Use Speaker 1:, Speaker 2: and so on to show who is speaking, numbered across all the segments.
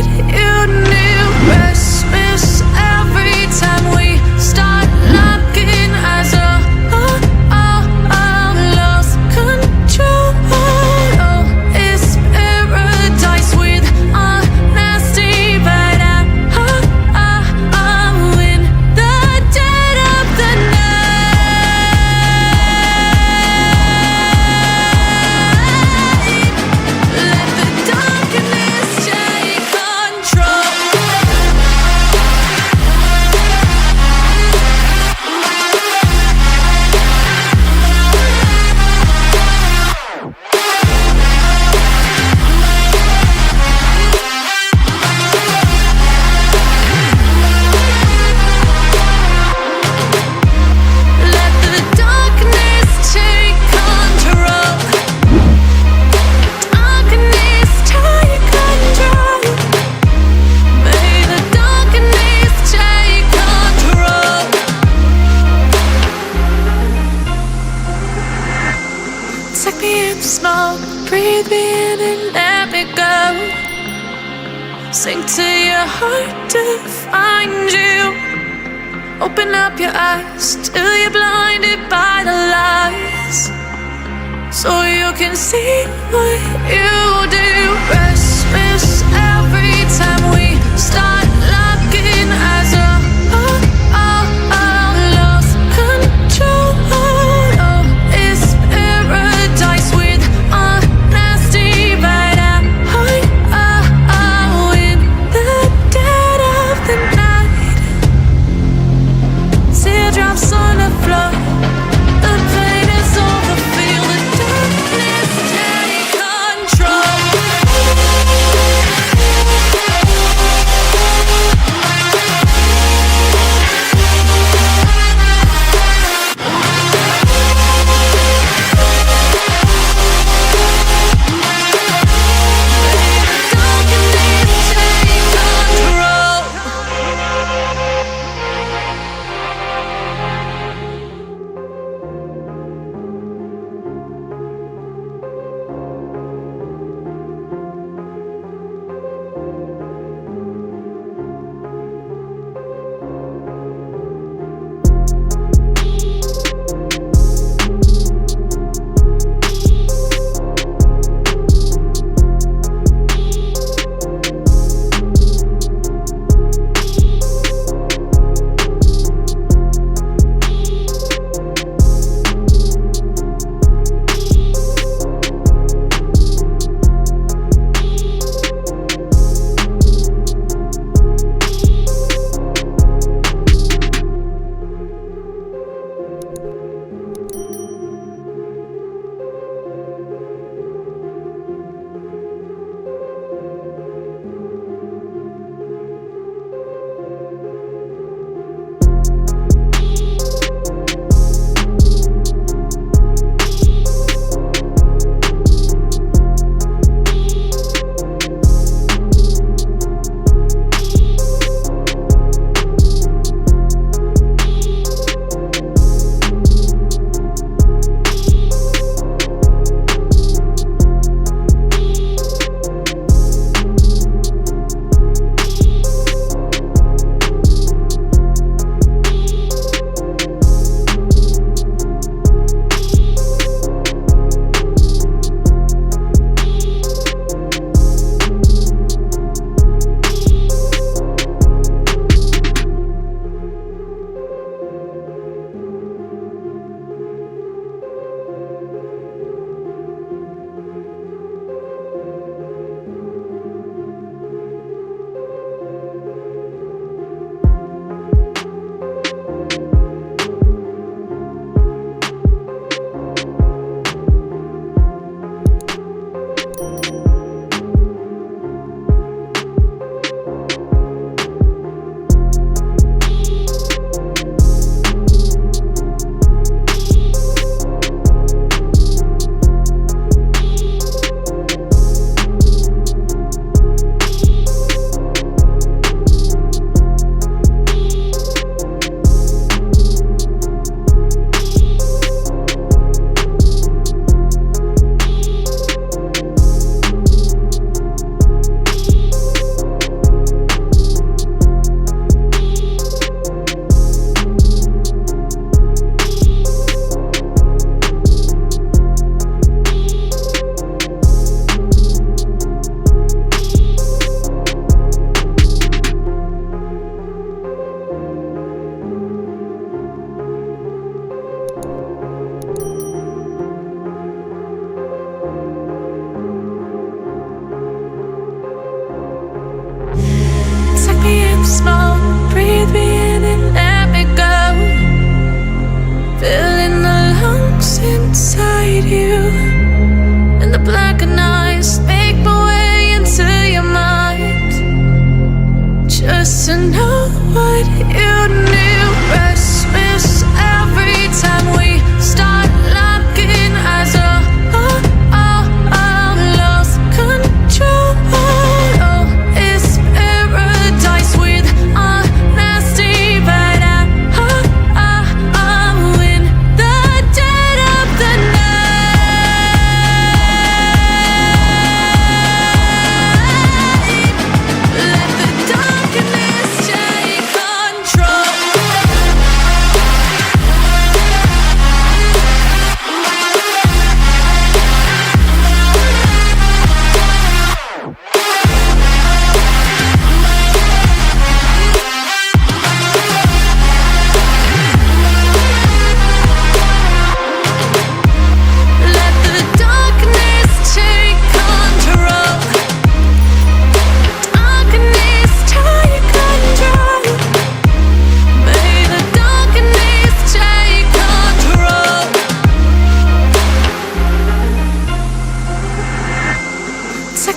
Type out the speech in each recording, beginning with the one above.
Speaker 1: what you knew. Restless every time we start looking as a lost control. Oh, it's paradise with honesty, but I'm in the dead of the night. Let the darkness take control. Let the darkness take control. Darkness take control. May the darkness take control. Take me in the smoke, breathe me in and let me go. Sink to your heart to find you. Open up your eyes till you're blinded by the lies, so you can see what you do. Restless every time we start looking as a lost control. Oh, it's paradise with honesty, but I'm in the dead of the night. Teardrops on the floor. The pain is over. Feel the darkness take control.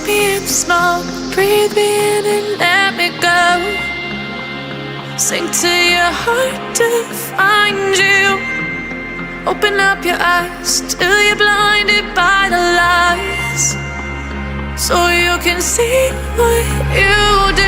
Speaker 1: me in small, breathe me in and let me go. Sink to your heart to find you. Open up your eyes till you're blinded by the lies, so you can see what you do.